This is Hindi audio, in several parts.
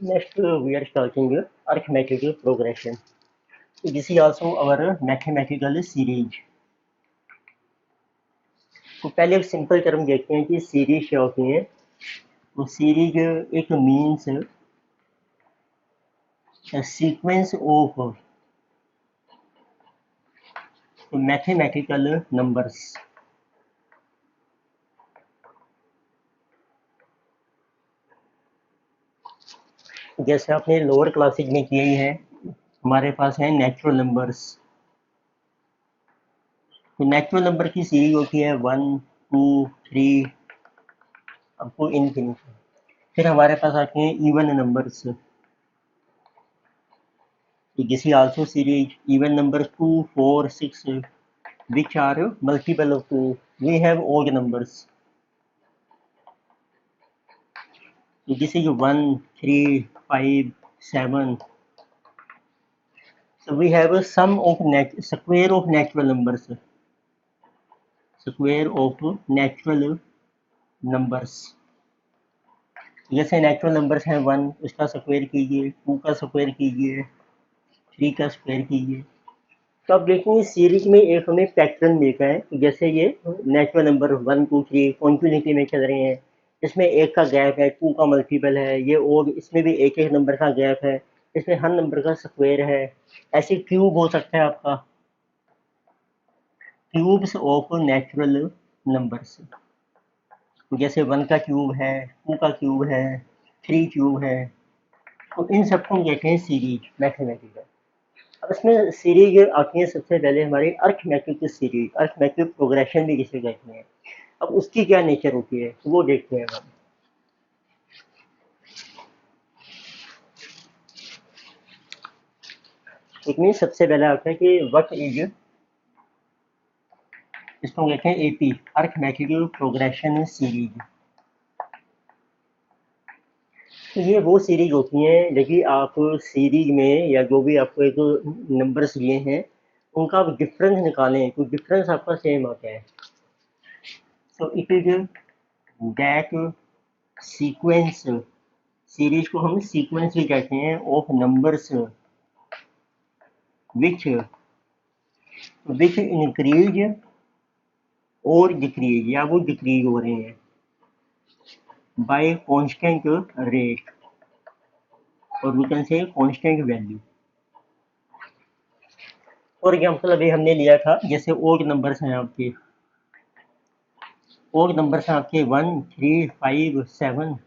Next, we are starting arithmetic progression. This is also our mathematical series. तो पहले एक सिंपल टर्म देखते हैं कि सीरीज क्या होती है। तो सीरीज एक means sequence of mathematical numbers. जैसे आपने लोअर क्लासेज में किया ही है, हमारे पास है नेचुरल नंबर्स। तो नेचुरल नंबर की सीरीज होती है 1 2 3 आपको इनफिनिटी। फिर हमारे पास आते हैं even numbers. This is also series even numbers 2, 4, 6, which are multiple of 2. We have odd numbers. So this is 1, 3, 5, 7. So we have a sum of square of natural numbers. Square of natural numbers. जैसे नेचुरल नंबर्स हैं 1, उसका स्क्वायर कीजिए, 2 का स्क्वायर कीजिए, 3 का स्क्वायर कीजिए। तो आप देखेंगे सीरीज में एक हमें पैटर्न मिलता है। जैसे ये नेचुरल नंबर 1 2 3 कॉन्टिन्यूटी में चल रहे हैं, इसमें एक का गैप है, 2 का मल्टीपल है ये, और इसमें भी एक एक नंबर का गैप है, इसमें हर नंबर का स्क्वायर है। ऐसे क्यूब हो सकता है आपका, क्यूब्स ऑफ नेचुरल नंबर्स। जैसे 1 का क्यूब है, 2 का क्यूब है, 3 क्यूब है। तो इन सबको हम कहते हैं सीरीज मैथमेटिकल। अब इसमें सीरीज आती है सबसे पहले हमारी अरिथमेटिक सीरीज, अरिथमेटिक प्रोग्रेशन भी जिसे कहते हैं। अब उसकी क्या नेचर होती है वो देखते हैं हम। इसमें सबसे पहले आता है कि व्हाट इज, इसको कहते हैं एपी, अरिथमेटिक प्रोग्रेशन सीरीज। तो ये वो सीरीज होती हैं देखिए, आप सीरीज में या जो भी आपको एक नंबर्स दिए हैं उनका आप डिफरेंस निकालें तो डिफरेंस आपका सेम आता है। So it is that sequence, series को हम सीक्वेंस भी कहते हैं, of numbers which which increase और डिक्रीज, या वो डिक्रीज हो रहे हैं बाय कांस्टेंट रेट, और we can say constant value. For example अभी हमने लिया था, जैसे ओड नंबर्स हैं आपके, ओड नंबर्स हैं आपके 1 3 5 7।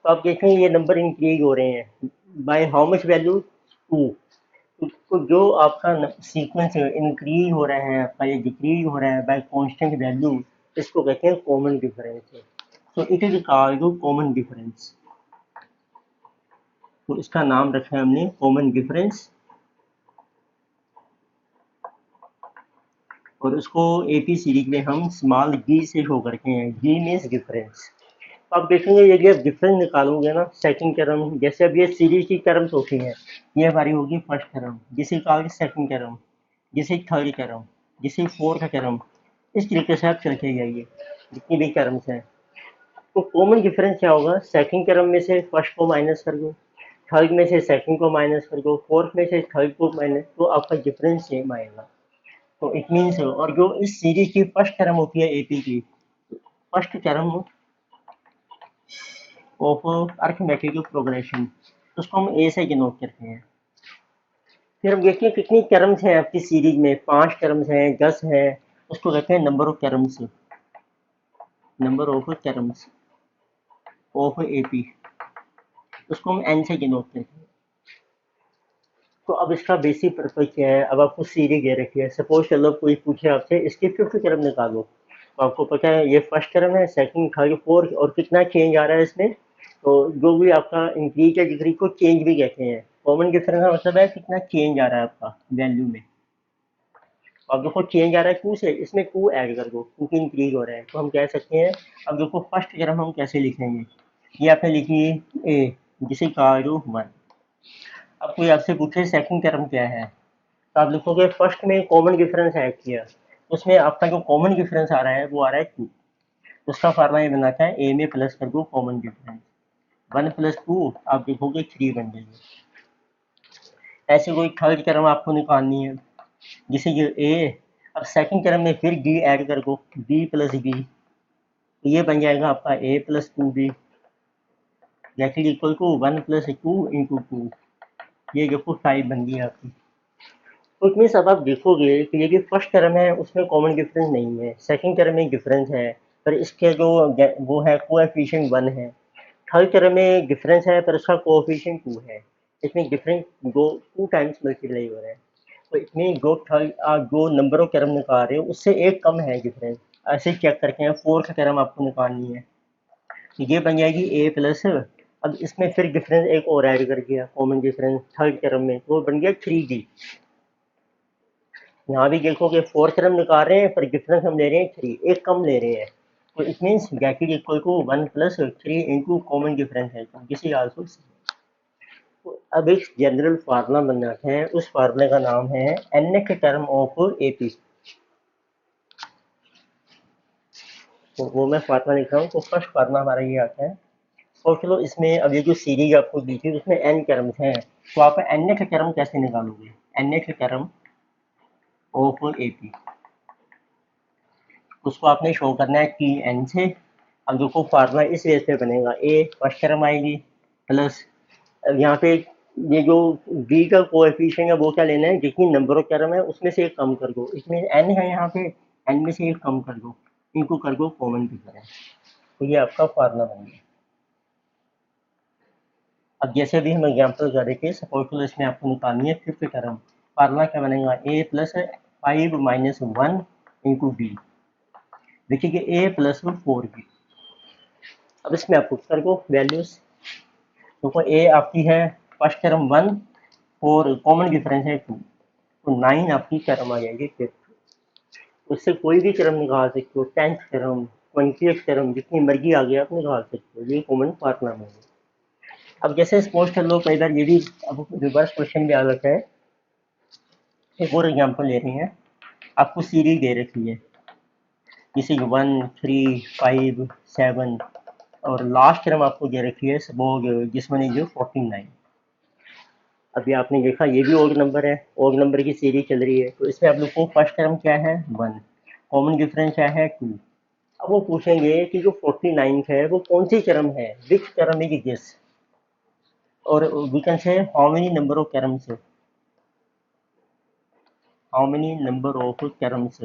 तो आप देखें ये नंबर इंक्रीज हो रहे हैं बाय हाउ मच वैल्यू 2। तो जो आपका सीक्वेंस इंक्रीज हो रहा है आपका, ये डिक्रीज हो रहा है बाय कांस्टेंट वैल्यू, इसको कहते हैं कॉमन डिफरेंस। तो it is called common difference. तो इसका नाम रखा है हमने कॉमन डिफरेंस, और उसको एपी सीरीज में हम स्मॉल जी से शो करते हैं। जी मीन्स डिफरेंस। तो आप देखेंगे यदि आप डिफरेंस निकालोगे ना सेकंड टर्म, जैसे अब ये सीरीज की टर्म्स होती हैं, ये हमारी होगी फर्स्ट टर्म, जिसे कहा सेकंड टर्म, जिसे थर्ड टर्म, जिसे फोर्थ टर्म। इस तरीके से आप चलते जाइए जितनी भी टर्म्स हैं। तो कॉमन डिफरेंस क्या होगा, सेकंड टर्म में से फर्स्ट को माइनस कर दो, थर्ड में से सेकंड को माइनस कर दो, फोर्थ में से थर्ड को माइनस, तो आपका डिफरेंस सेम आएगा। तो इट मीन्स, और जो इस सीरीज की फर्स्ट टर्म होती है एपी की, first term of arithmetic progression, उसको हम ए से डिनोट करते हैं। फिर हम देखिए कितनी टर्म्स हैं आपकी सीरीज में, 5 टर्म्स हैं, 10 हैं, उसको कहते हैं number of terms, number of terms of AP, उसको हम एन से डिनोट करते हैं। तो अब इसका बेसिक पर्पज क्या है, अब आपको सीरीज दे रखी है, सपोज चलो कोई पूछे आपसे इसकी फिफ्थ टर्म निकालो, तो आपको पता है ये फर्स्ट टर्म है, सेकंड थर्ड फोर्थ, और कितना चेंज आ रहा है इसमें। तो जो भी आपका इंक्रीज या डिक्रीज को चेंज भी कहते हैं। कॉमन डिफरेंस का मतलब है कितना चेंज आ रहा है आपका वैल्यू में। अब देखो चेंज आ रहा है 2 से, इसमें 2 ऐड कर दो क्योंकि इंक्रीज हो रहा है, तो हम कह सकते हैं। अब देखो फर्स्ट टर्म हम कैसे लिखेंगे, ये आपने लिखी ए, जिसे कहा 1। अब कोई आपसे पूछे सेकंड टर्म क्या है, तो आप लिखोगे फर्स्ट में कॉमन डिफरेंस ऐड किया, उसमें आपका जो कॉमन डिफरेंस आ रहा है वो आ रहा है 2। उसका फार्मूला ये बनाता है ए में प्लस कर दो कॉमन डिफरेंस। 1 प्लस 2 आप देखोगे 3 बन जाएगी। ऐसे कोई थर्ड टर्म आपको निकालनी है, जैसे ये ए, अब सेकंड टर्म में फिर डी ऐड कर दो, बी प्लस बी, तो ये बन जाएगा आपका A plus 2b, that is equal to 1 plus 2 into 2। ये देखो 5 बन गई आपकी। तो इसमें सब आप देखोगे कि ये जो फर्स्ट टर्म है उसमें कॉमन डिफरेंस नहीं है, सेकंड टर्म में डिफरेंस है, पर इसके जो वो है कोएफिशिएंट 1 है। थर्ड टर्म में डिफरेंस है पर उसका कोएफिशिएंट 2 है। इसमें डिफरेंस दो 2 टाइम्स मल्टीप्लाई हो रहा है। तो इसमें जो थर्ड आप जो नंबर ऑफ टर्म निकाल रहे हो उससे एक कम है डिफरेंस, ऐसे चेक करके हैं। फोर्थ टर्म आपको निकालनी है, तो ये बन जाएगी ए प्लस, अब इसमें फिर डिफरेंस एक और ऐड कर दिया कॉमन डिफरेंस थर्ड टर्म में, तो वो बन गया 3d। यहाँ भी देखोगे फोर्थ टर्म निकाल रहे हैं पर डिफरेंस हम ले रहे हैं 3, एक कम ले रहे हैं। तो it means that is equal to 1 plus 3 into common difference है, तो दिस इज आल्सो। तो अब एक जनरल फार्मूला बनाते हैं, उस फार्मूले का नाम है nth टर्म ऑफ एपी। तो वो मैं फार्मूला लिख रहा हूँ। तो फर्स्ट फार्मूला हमारा ये आता है, और चलो इसमें अब ये जो सीरीज आपको दी थी उसमें n टर्म्स हैं, तो आप nth टर्म कैसे निकालोगे, nth टर्म ऑफ एपी, उसको आपने शो करना है टी एन से। अब देखो फार्मूला इस वेज पे बनेगा, ए फर्स्ट टर्म आएगी प्लस, अब यहाँ पे ये जो बी का कोएफिशिएंट है वो क्या लेना है, जितनी नंबर ऑफ टर्म है उसमें से एक कम कर दो, इसमें एन है यहाँ पे, एन में से एक कम कर दो, इनको कर दो कॉमन डिफरेंस, तो ये आपका फार्मूला बन गया। अब जैसे भी हम एग्जाम्पल कर रहे थे, सपोज करो इसमें आपको निकालनी है फिफ्थ टर्म, फार्मूला क्या बनेगा, ए प्लस 5 माइनस 1 इंटू बी, देखिए ए प्लस 4b। अब इसमें आप पुट कर दो वैल्यूज, देखो ए आपकी है फर्स्ट टर्म 1 और कॉमन डिफरेंस है 2, तो 9 आपकी टर्म आ जाएगी फिफ्थ। उससे कोई भी टर्म निकाल सकते हो, 10th टर्म 20th टर्म जितनी मर्जी आगे आप निकाल सकते हो, ये कॉमन फार्मूला में है। अब जैसे सपोज कर लो कई बार ये भी अब रिवर्स क्वेश्चन भी आ जाता है। एक और एग्जाम्पल ले रहे हैं, आपको सीरीज दे रखी है, जैसे 1 3 5 7, और लास्ट टर्म आपको दे रखी है सपोज जिसमें जो 49। अभी आपने देखा ये भी ओड नंबर है, ओड नंबर की सीरीज चल रही है, तो इसमें आप लोग को फर्स्ट टर्म क्या है 1, कॉमन डिफरेंस क्या है 2। अब वो पूछेंगे कि जो 49 है वो कौन सी टर्म है, विच टर्म इज दिस, और we can say how many number of terms, how many number of terms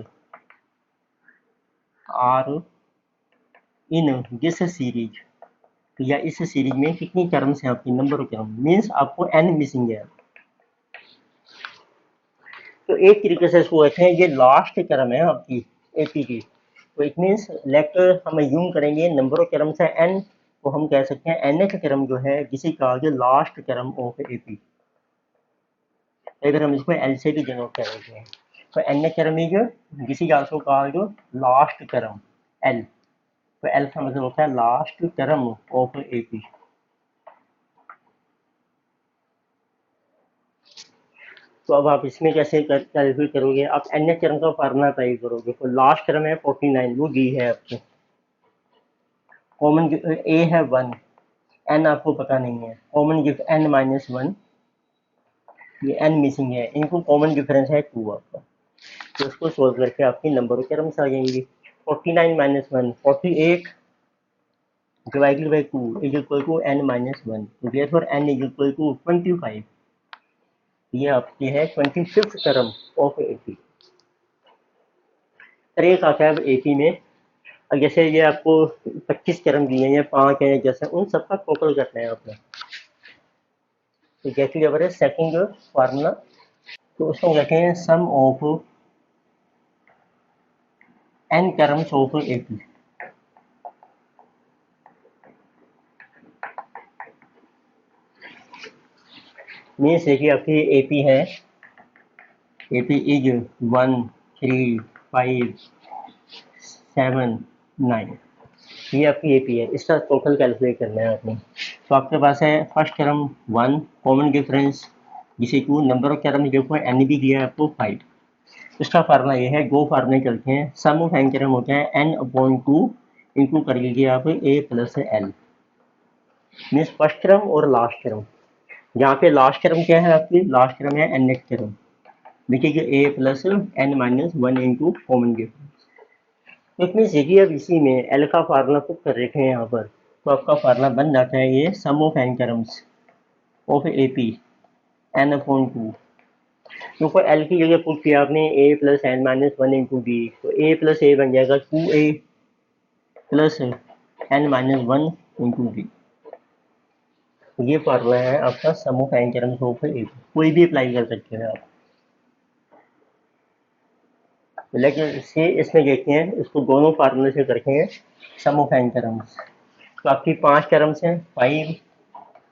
are in this series, तो या इस सीरीज में कितनी टर्म्स हैं आपकी, नंबर ऑफ टर्म मीन्स आपको n मिसिंग है। तो एक तरीके से इसको कहते हैं ये लास्ट टर्म है आपकी एपी की, तो इट मीन्स लेट हम यूं करेंगे नंबर ऑफ टर्म्स है n, तो हम कह सकते हैं nth टर्म जो है जिसे कहा गया लास्ट टर्म ऑफ एपी, अगर हम इसको l से भी डिनोट करेंगे, तो nth टर्म इज जिसे आल्सो कहा गया लास्ट टर्म l, तो l का मतलब होता है लास्ट टर्म ऑफ एपी। तो अब आप इसमें कैसे कैलकुलेट करोगे, आप nth टर्म का फार्मूला अप्लाई करोगे, तो लास्ट टर्म है 49 वो डी है आपको, कॉमन ए है 1, एन आपको पता नहीं है, कॉमन गिफ्ट एन माइनस 1, ये एन मिसिंग है, इनको कॉमन डिफरेंस है 2 आपका, तो उसको सोल्व करके आपकी नंबर ऑफ टर्म्स आ जाएंगी। 49 minus 1 48 divided by 2 is equal to n minus 1, तो therefore n is equal to 25, ये आपकी है 25th टर्म ऑफ एपी। तर एक आता है एपी में, अब जैसे ये आपको 25 टर्म दिए हैं या 5 है जैसे, उन सबका टोटल करना है आपने, तो जैसे जबर है सेकंड फार्मूला, तो उसको कहते हैं sum of N terms of AP. Means देखिए आपकी एपी है, एपी इज 1 3 5 7 9, ये आपकी एपी है, इसका टोटल कैलकुलेट करना है आपने। तो आपके पास है फर्स्ट टर्म 1 कॉमन डिफरेंस जिसे 2, नंबर ऑफ टर्म देखो एन भी दिया है आपको 5, इसका फार्मूला ये है, दो फार्मूले चलते हैं, सम ऑफ एन टर्म होता है n अपॉन 2 इंटू कर लीजिए आप a plus l, means first term और लास्ट टर्म। यहाँ पे लास्ट टर्म क्या है आपकी, लास्ट टर्म है एन एक्स टर्म, देखिए a plus n minus one into common difference. तो इतनी सीधी अब इसी में एल का फार्मूला पुट कर रखे हैं यहाँ पर, तो आपका फार्मूला बन जाता है ये sum of N terms of A P n upon two. देखो एल की जगह पुट किया आपने a plus n minus one into B, तो ए प्लस ए बन जाएगा two a plus n minus one into b. ये फार्मूला है आपका sum of N terms of A P, कोई भी अप्लाई कर सकते हैं आप। लेकिन इसे इसमें देखते हैं, इसको दोनों फार्मूले से करते हैं सम ऑफ एन टर्म्स। तो आपकी 5 टर्म्स हैं, 5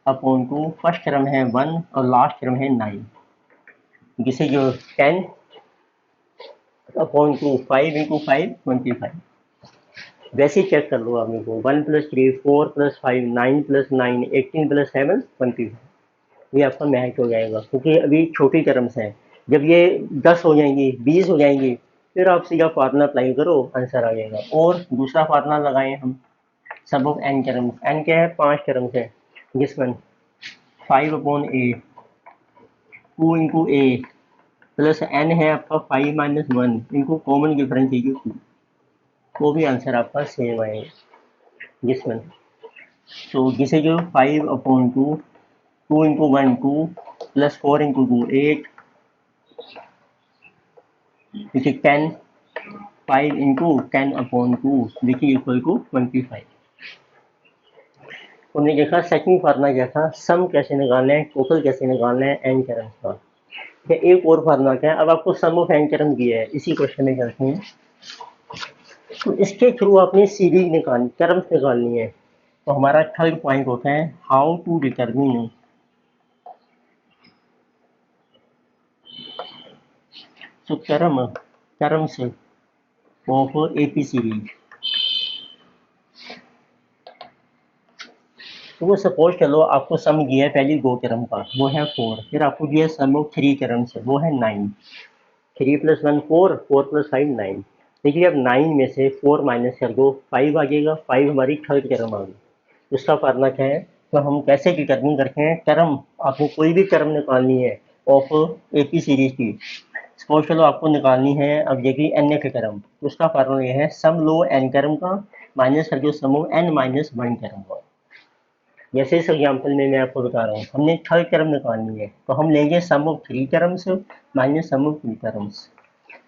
अपॉन टू, फर्स्ट टर्म है 1 और लास्ट टर्म है 9, जिसे जो 10 अपॉन टू 5 इंटू 5 25। वैसे ही चेक कर लो आप मेरे को, 1 प्लस 3 4 प्लस 5 9 प्लस 9 18 प्लस 7 25। ये आपका मैच हो जाएगा, क्योंकि अभी छोटी टर्म्स हैं। जब ये 10 हो जाएंगी 20 हो जाएंगी फिर आप सीधा फार्मूला अप्लाई करो, आंसर आ जाएगा। और दूसरा फार्मूला लगाएं हम सब ऑफ एन टर्म्स। एन क्या है, 5 टर्म्स है, जिसमें 5 upon A 2 into a plus N है आपका 5 माइनस वन इनको कॉमन डिफरेंस है 2, वो भी आंसर आपका सेम आएगा जिसमें। तो जिसे जो 5 upon two 2 into one 2 plus 4 into two 8 which is 10 5 into 10 upon 2 which is equal to 25। हमने देखा सेकंड फार्मूला क्या था, सम कैसे निकालना है, टोटल कैसे निकालना है एन टर्म्स का। एक और फार्मूला क्या है, अब आपको सम ऑफ एन टर्म दिया है, इसी क्वेश्चन में करते हैं। तो इसके थ्रू आपने सीरीज निकालनी, टर्म्स निकालनी है। तो हमारा थर्ड पॉइंट होता है how to determine so terms of AP series. तो वो सपोज चलो आपको सम दिया है पहली दो टर्म का, वो है 4, फिर आपको दिया सम ऑफ 3 टर्म्स है, वो है 9। 3 प्लस 1 4, 4 प्लस 5 9। देखिए अब 9 में से 4 माइनस कर दो 5 आ जाएगा, 5 हमारी थर्ड टर्म आ गई। उसका फार्मूला क्या है, तो हम कैसे डिटरमिन करते हैं टर्म, आपको कोई भी टर्म निकालनी है ऑफ AP सीरीज की। सपोज चलो आपको निकालनी है, अब देखिए एन के टर्म, तो उसका फार्मूला ये है सम लो एन टर्म का माइनस कर दो sum of n minus one term का। जैसे इस एग्जाम्पल में मैं आपको बता रहा हूँ, हमने थर्ड टर्म निकालनी है, तो हम लेंगे sum of 3 terms minus sum of 2 terms.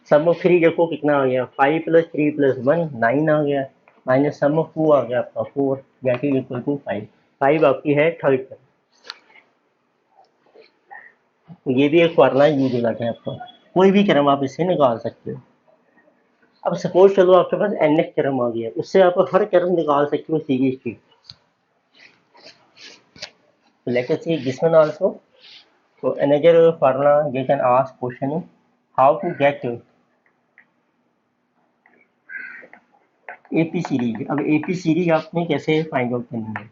Sum of 3 देखो कितना आ गया, 5 प्लस 3 प्लस 1 9 आ गया, माइनस सम ऑफ 2 आ गया आपका 4 दैट इज इक्वल टू 5। 5 आपकी है थर्ड टर्म। तो ये भी एक फार्मूला यूज हो जाता है आपका, कोई भी टर्म आप इससे निकाल सकते हो। अब सपोज चलो आपके पास एन एक्स टर्म आ गया, उससे आप हर टर्म निकाल सकते हो सीरीज की। So let us see this one also. So another formula you can ask question how to get AP series. अब AP सीरीज आपने कैसे फाइंड आउट करनी है,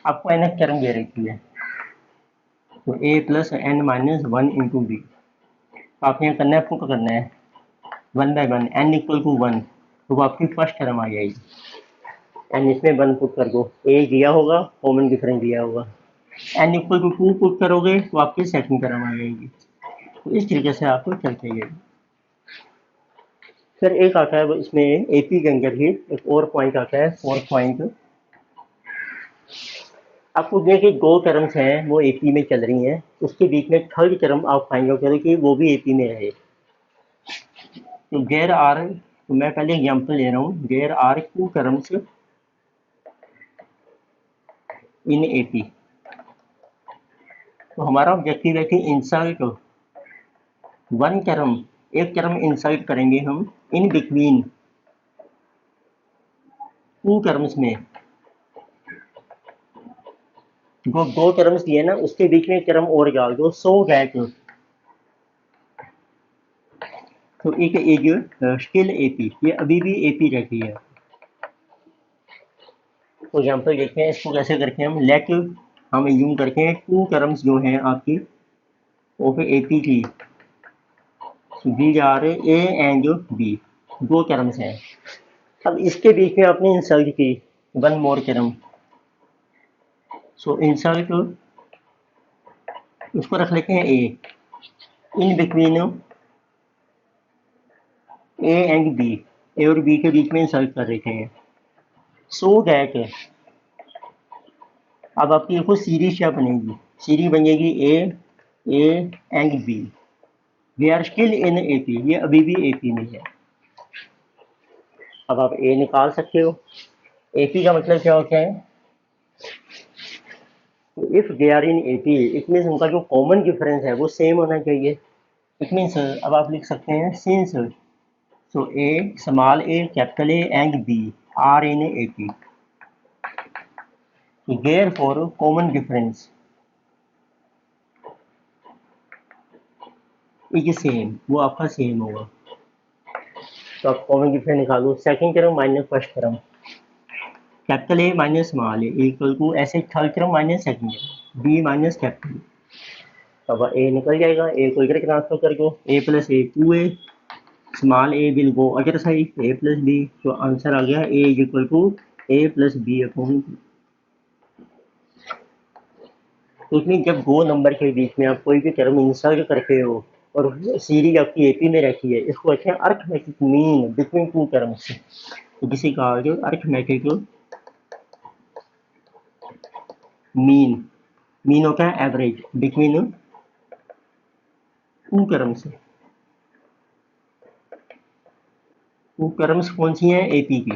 आपको एन एक्स टर्म दे रखी है, तो a plus n minus one into b. आपने यहाँ करना है पुट करना है 1 बाई 1 एन इक्वल टू 1, तो वो आपकी फर्स्ट टर्म आ जाएगी। एन इसमें 1 पुट कर दो, ए दिया होगा कॉमन डिफरेंस दिया होगा। एन इक्वल टू 2 पुट करोगे तो आपकी सेकंड टर्म आ जाएगी। तो इस तरीके से आपको चलते जाएगी। फिर एक आता है इसमें एपी के अंदर ही एक और पॉइंट आता है, फोर्थ पॉइंट। आपको देखिए दो टर्म्स हैं वो एपी में चल रही हैं, उसके बीच में थर्ड टर्म आप फाइंड आउट करें कि वो भी एपी में रहे। तो देयर आर, तो मैं पहले एग्जांपल ले रहा हूँ, there are 2 terms in AP. तो हमारा ऑब्जेक्टिव है कि इंसर्ट वन टर्म, एक टर्म इंसर्ट करेंगे हम इन बिटवीन 2 टर्म्स में। जो 2 टर्म्स दिए ना उसके बीच में एक टर्म और डाल दो, सो दैट तो एक एज स्टिल एपी, ये अभी भी एपी रहती है। तो एग्जाम्पल देखते हैं इसको कैसे करके हम लेट, हम यूज करते हैं 2 टर्म्स जो हैं आपकी ऑफ एपी की, दी are a and b, 2 terms हैं। अब इसके बीच में आपने इंसर्ट की one more term, so insert, उसको रख लेते हैं a, in between a and b, a और बी के बीच में इंसर्ट कर देते हैं। सो दैट, अब आपकी देखो सीरीज क्या बनेगी, सीरीज बनेगी A and B, we are still in AP, ये अभी भी एपी में है। अब आप ए निकाल सकते हो। एपी का मतलब क्या होता है, if they are in AP it means उनका जो कॉमन डिफरेंस है वो सेम होना चाहिए। इट मीन्स अब आप लिख सकते हैं since, so a, small a, capital a and b are in AP, therefore common difference is same, वो आपका सेम होगा। तो आप कॉमन डिफरेंस निकालो, second term minus first term, capital a minus small a equal to ऐसे third term minus second term b minus capital. अब ए निकल जाएगा, ए को इधर ट्रांसफर कर दो, a plus a 2a, small a will go other side, a plus B, तो आंसर आ गया a is equal to a plus b upon b. तो इसमें जब दो नंबर के बीच में आप कोई भी टर्म इंसर्ट करते हो और सीरीज आपकी एपी में रहती है, इसको कहते हैं arithmetic mean between two terms, जिसे कहा गया अरिथमेटिक मीन। मीन होता है average between two terms. Two terms कौन सी हैं, एपी की,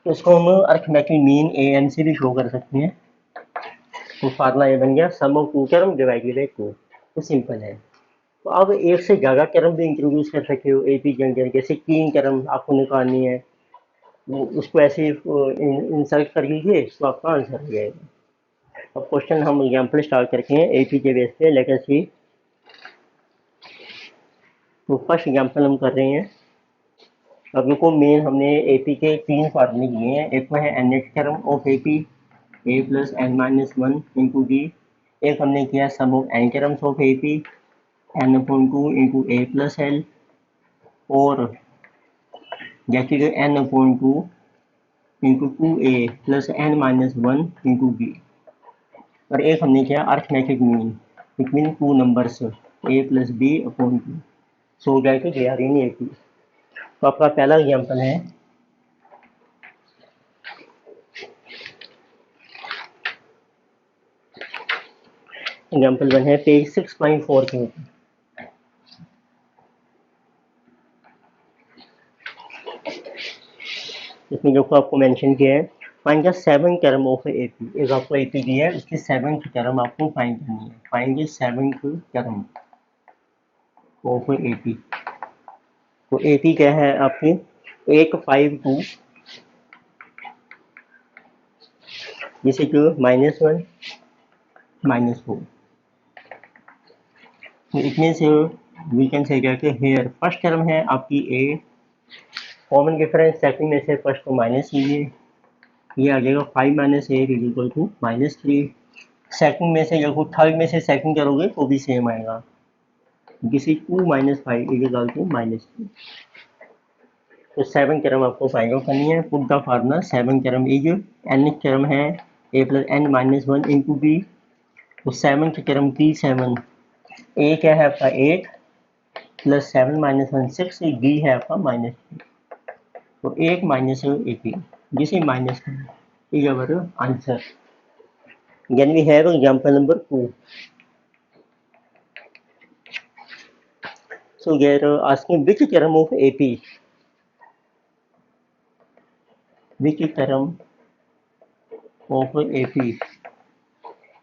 तो इसको हम अरिथमेटिक मीन ए एन से भी शो कर सकते हैं। तो फार्मूला ये बन गया sum of two term divided by 2, तो सिंपल है। तो अब एक से ज़्यादा टर्म भी इंट्रोड्यूस कर सकते हो एपी के अंदर, जैसे 3 टर्म आपको निकालनी है, वो उसको ऐसे इंसर्ट कर लीजिए तो आपका आंसर हो जाएगा। अब क्वेश्चन हम एग्जाम्पल स्टार्ट करते हैं एपी के बेस पे, लेट अस सी। तो फर्स्ट एग्जाम्पल हम कर रहे हैं। अब देखो मेन हमने एपी के 3 फार्मूले दिए हैं, एक में है nth term of AP a plus n minus 1 into b, एक हमने किया sum of N terms of AP n upon 2 into a plus l, और जैसे कि n upon 2 into 2a plus n minus 1 into b, और एक हमने किया arithmetic mean between two numbers a plus b upon 2, so that they are in AP. तो आपका पहला एग्जाम्पल है, एग्जाम्पल 1 है पेज 6.4 के ऊपर। इसमें जो आपको मेंशन किया है, find the 7th term of AP, एक आपको एपी दिया है उसकी 7th टर्म आपको फाइंड करनी है, find the 7th term of AP. तो एपी क्या है आपकी 852, जैसे कि -1 -4, तो इतने से वी कैन से क्या कि हेयर फर्स्ट टर्म है आपकी ए, कॉमन डिफरेंस सेकंड में से फर्स्ट को माइनस कीजिए, ये आ जाएगा 5 minus A equal to -3। Second में से अगर थर्ड में से सेकंड करोगे तो भी सेम आएगा, जिसे 2 माइनस 5 इक्वल टू -3। तो 7 टर्म आपको फाइंड आउट करनी है। Put the formula 7 term is, n term है a plus n minus 1 into B, तो 7 टर्म की 7, a क्या है आपका 8 प्लस 7 माइनस 1 6, बी है आपका -3, तो 8 माइनस 18, जिसे minus is our answer. Then we have example number 2. So they are asking which term of AP, which term of AP,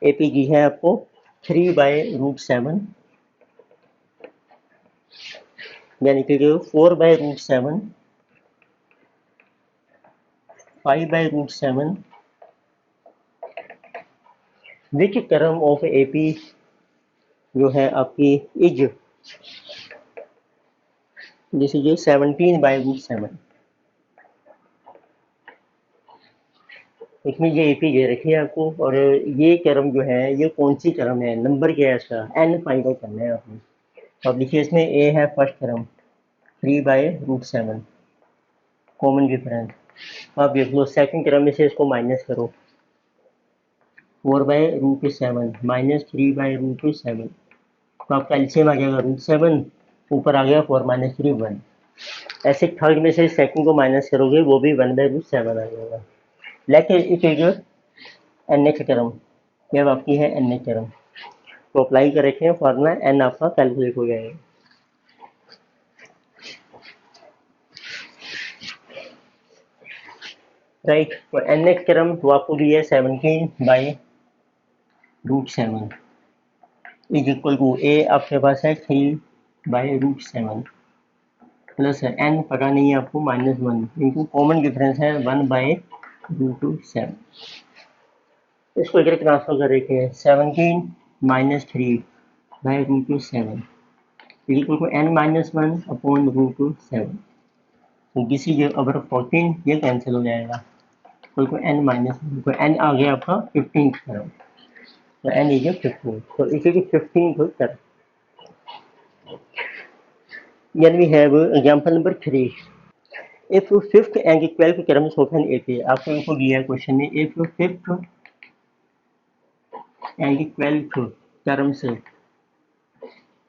AP की है आपको 3/√7, यानी कि 4/√7, 5/√7, which term of AP जो है आपकी इज, दिस इज 17/√7। इसमें ये एपी दे रखी है आपको, और ये टर्म जो है ये कौन सी टर्म है, नंबर क्या है इसका, एन फाइंड आउट करना है आपने। तो अब देखिए इसमें ए है फर्स्ट टर्म 3/√7 कॉमन डिफरेंस, अब देख लो सेकंड टर्म में से इसको माइनस करो, 4/√7 -3/√7, तो आपका एलसीएम आ जाएगा √7, ऊपर आ गया 4 - 3 1। ऐसे थर्ड में से सेकंड को माइनस करोगे वो भी 1/√7 आ जाएगा। लेकिन it is an H term, ये अब आपकी है एन एच टर्म, तो अप्लाई कर रखे हैं फॉर्मूला, एन आपका कैलकुलेट हो जाएगा। राइट, तो एन एच टर्म वो आपको दिया है 17/√7 इज इक्वल टू ए आपके पास है 3/√7 प्लस एन पता नहीं है आपको -1 इंटू कॉमन डिफरेंस है 1/√7। इसको इधर ट्रांसफर कर रखे हैं 17 - 3/√7 इक्वल टू n-1/√7। तो दिस इज अवर 14, ये कैंसिल हो जाएगा, तो n-1, तो n आ गया आपका 15 टर्म, तो n इज 15, तो इसे 15 term. Then we have example number 3. If fifth and 12th terms of an AP, आपको इनको दिया है क्वेश्चन में, if fifth and 12th terms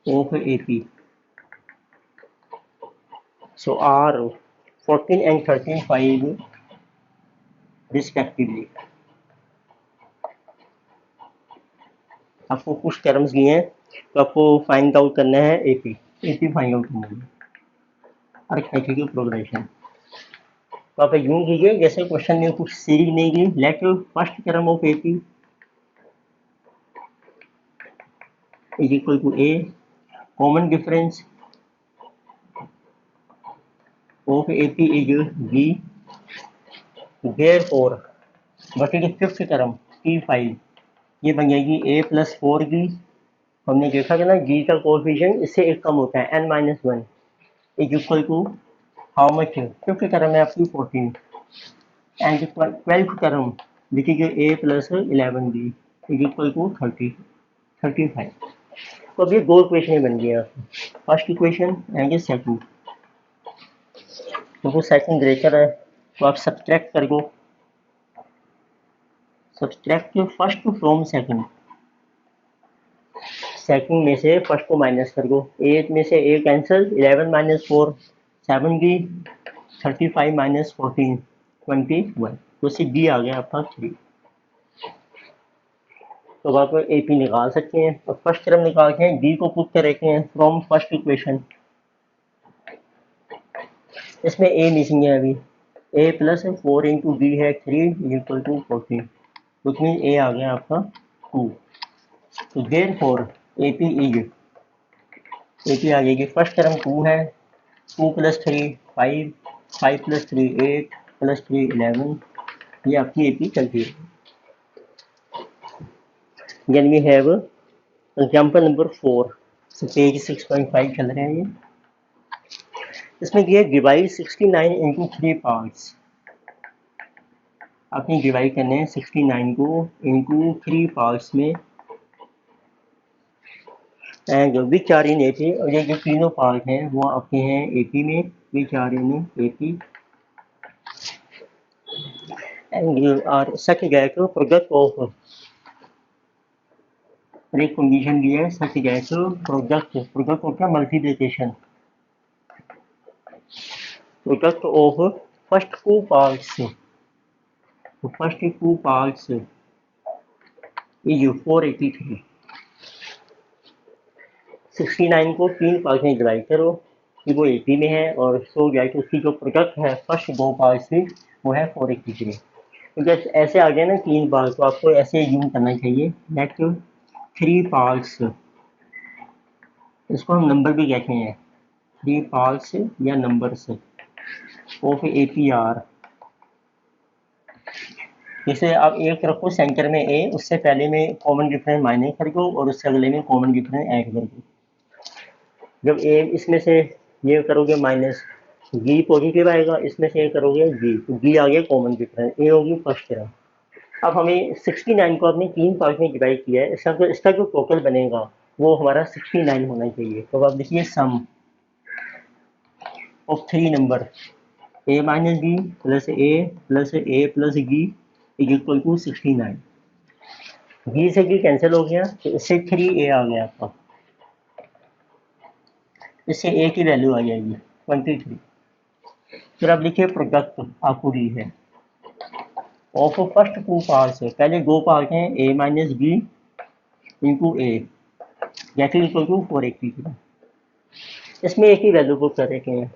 of AP so are 14 and 13 5 respectively। आपको कुछ टर्म्स दिए हैं, तो आपको फाइंड आउट करना है एपी फाइंड आउट करना है, अरिथमेटिक प्रोग्रेशन। तो आप यूं कीजिए जैसे क्वेश्चन में कुछ सीरीज नहीं दी, let first term of AP is equal to a, common difference of AP is b, therefore what is fifth term T5, ये बन जाएगी a+4 हमने देखा था ना g का कोएफिशिएंट इससे एक कम होता है n-1 is equal to how much, fifth term है आपकी 14 and 12th term which is a+11b is equal to 35। तो अब ये दो इक्वेशन बन गया, फर्स्ट इक्वेशन एंड सेकंड। तो वो सेकंड ग्रेटर है, तो आप सब्ट्रैक्ट कर दो, subtract first from second, second में से फर्स्ट को माइनस कर दो, 8 में से a कैंसिल, 11 - 4 7 की, 35 - 14 21, तो सी b आ गया आपका 3। तो आप ए पी निकाल सकते हैं, और फर्स्ट टर्म निकाल के b को पुट कर रखे हैं फ्रॉम फर्स्ट इक्वेशन। इसमें a मिसिंग है अभी, a+4 इंटू बी है 3 equal to 14, which means a आ गया आपका 2। तो therefore AP आ जाएगी, फर्स्ट टर्म 2 है, 2 + 3 5, 5 + 3 8 + 3 11, ये आपकी AP चलती है। Then we have example number 4, so page 6.5 चल रहे हैं ये। इसमें दिया डिवाइड 69 इंटू 3 पार्ट्स, आपने डिवाइड करने हैं 69 को इंटू 3 पार्ट्स में, and which are in AP, और ये जो तीनों पार्ट हैं वो आपके हैं एपी में, which are in AP and you are such that product of, एक कंडीशन दी है such that product of multiplication, product of first two parts, तो फर्स्ट टू पार्ट्स इज 483। 69 को 3 पार्ट में डिवाइड करो कि वो 80 में है, और सो दैट उसकी जो प्रोडक्ट है फर्स्ट दो पार्ट से वो है 483। तो जैसे ऐसे आ गया ना 3 पार्ट, तो आपको ऐसे यूज करना चाहिए, लेट 3 पार्ट्स, इसको हम नंबर भी कहते हैं, 3 पार्ट्स या नंबर्स ऑफ APR। जैसे आप एक रखो सेंटर में ए, उससे पहले में कॉमन डिफरेंस माइनस कर दो और उससे अगले में कॉमन डिफरेंस ऐड कर दो। जब ए इसमें से ये करोगे माइनस, बी पॉजिटिव आएगा, इसमें से ये करोगे बी, तो बी आ गया कॉमन डिफरेंस, ए होगी फर्स्ट टर्म। अब हमें 69 को आपने 3 पार्ट में डिवाइड किया है, इसका जो टोटल बनेगा वो हमारा 69 होना चाहिए। तो अब देखिए sum of 3 number a - b + a + a + b is equal to 69। B से बी कैंसिल हो गया, तो इससे 3a आ गया आपका, इससे a की वैल्यू आ जाएगी 23। फिर आप लिखिए प्रोडक्ट आपको दी है ऑफ फर्स्ट टू पार्ट्स, पहले दो पार्ट हैं a minus B into A get equal to 480। इसमें a की वैल्यू पुट कर देते हैं,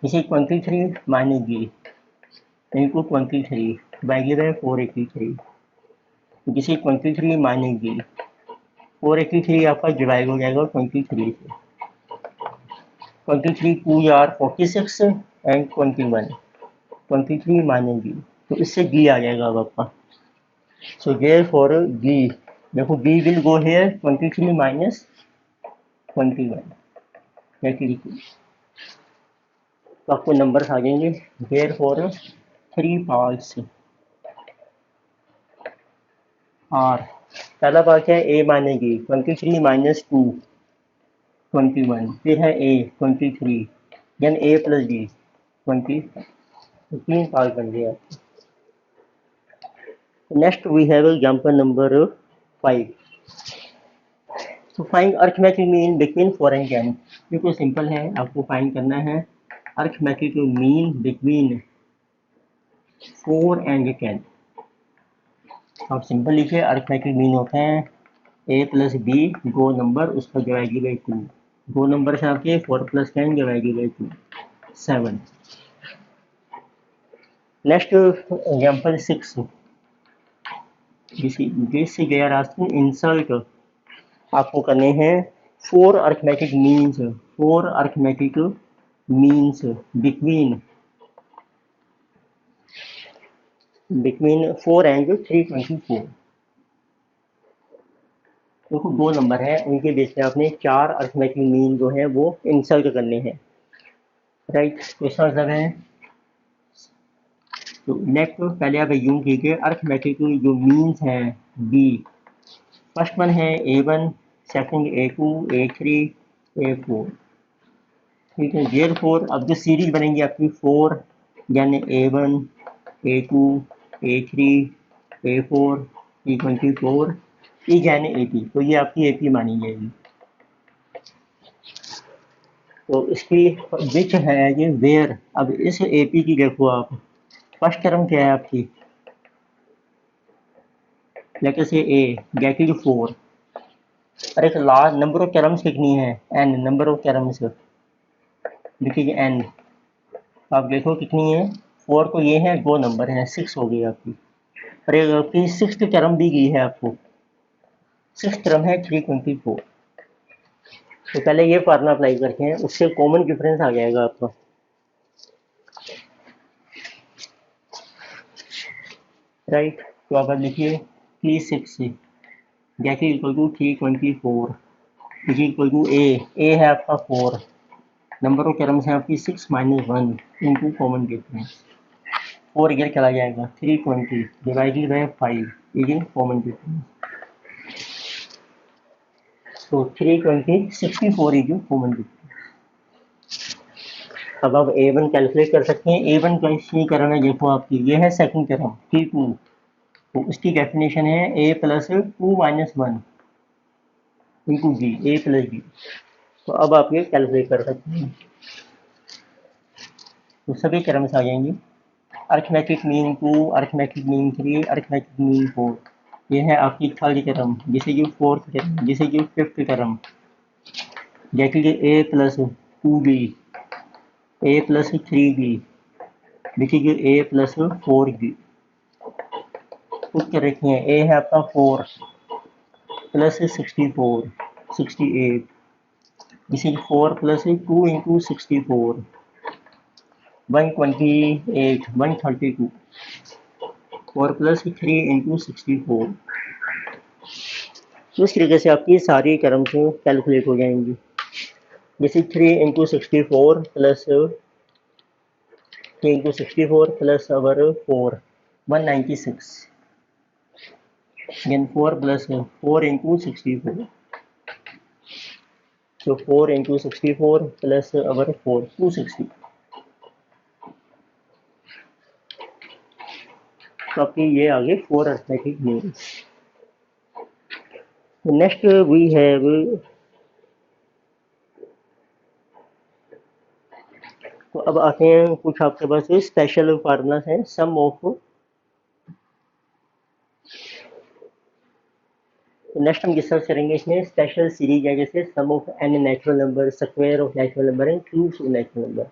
इसे 23 माइनस बी इंटू 23 बाई है 483, जिसे 23 माइनस बी 483 आपका डिवाइड हो जाएगा 23 से, 23 टू यार 46 एंड 21, 23 माइनस बी, तो इससे बी आ जाएगा अब आपका। सो देयर फॉर बी, देखो B will go here 23 minus 21, तो आपको नंबर्स आ जाएंगे। देयर फॉर 3 पार्ट्स आर, पहला पार्ट है a मानेगी 23 माइनस 2 21, फिर है a 23, then a plus b 20, तीन पार्ट बन गया। Next we have example number 5, तो find arithmetic mean between 4 and 10। बिल्कुल सिंपल है, आपको फाइंड करना है अरिथमेटिक मीन बिटवीन 4 एंड 10। आप सिंपल लिखिए, अरिथमेटिक मीन होते हैं a प्लस बी, दो नंबर उसका डिवाइडेड बाई 2, दो नंबर से आपके 4 plus 10 divided by 2 7। Next example 6, this we are asking insert, आपको करने हैं 4 arithmetic means, 4 arithmetic means between 4 and 324। देखो दो नंबर है, उनके बेस पे आपने 4 अरिथमेटिक मीन जो है वो इंसर्ट करने हैं, राइट। तो इसका मतलब है, तो नेक्स्ट पहले आप यूं कीजिए, अरिथमेटिक जो मीन्स हैं बी, फर्स्ट वन है a1, second a2, a3, a4, ठीक है। देयरफॉर अब जो सीरीज बनेगी आपकी 4 यानी a1, a2, a3, a4, e24, ई यानी AP, तो ये आपकी AP मानी जाएगी। तो इसकी विच है ये वेयर, अब इस AP की देखो आप, फर्स्ट टर्म क्या है आपकी, लेटर से A गेट इज 4, अरे तो लास्ट नंबर ऑफ टर्म्स कितनी है n, नंबर ऑफ टर्म्स लिखिए n, आप देखो कितनी है 4, तो ये है दो नंबर हैं, 6 हो गई आपकी। अरे आपकी 6th टर्म दी गई है आपको, 6th टर्म है 324। तो पहले ये फार्मूला अप्लाई करते हैं, उससे कॉमन डिफरेंस आ जाएगा आपका, राइट। तो आप लिखिए 360 get equal to 324 is equal to a है आपका 4, नंबर ऑफ टर्म्स है आपकी 6 माइनस 1 इंटू कॉमन डिफरेंस, 4 इधर चला जाएगा, 320 divided by 5 is common difference, तो 320 64 इज कॉमन डिफरेंस। अब आप a1 कैलकुलेट कर सकते हैं, a1 कैसी टर्म है देखो आपकी, ये है सेकंड टर्म T2, तो उसकी डेफिनेशन है a plus 2 minus 1 into B, A plus B. तो अब आप ये कैलकुलेट कर सकते हैं, तो सभी टर्म्स आ जाएंगे, arithmetic mean 2, arithmetic mean 3, arithmetic mean 4, ये है आपकी थर्ड टर्म, जिसे जो फोर्थ टर्म, जिसे जो फिफ्थ टर्म, जैसे कि a plus 2b, a plus 3b, देखिए कि a प्लस 4b, कुछ कर रखे हैं, a है आपका 4 प्लस 64 68, जिसे 4 प्लस 2 इंटू 64 128 132, 4 प्लस 3 इंटू 64, इस तरीके से आपकी सारी टर्म्स कैलकुलेट हो जाएंगी, जैसे 3 into 64 plus 3 into 64 plus our 4 196, then 4 plus 4 into 64, so 4 into 64 plus our 4 260, तो आपकी ये आ गई 4 arithmetic means. Next we have, तो अब आते हैं कुछ आपके पास स्पेशल फार्मूलास हैं। सम ऑफ, तो नेक्स्ट हम डिस्कस करेंगे इसमें स्पेशल सीरीज है, जैसे sum of n natural number, square of natural number and cubes of natural number.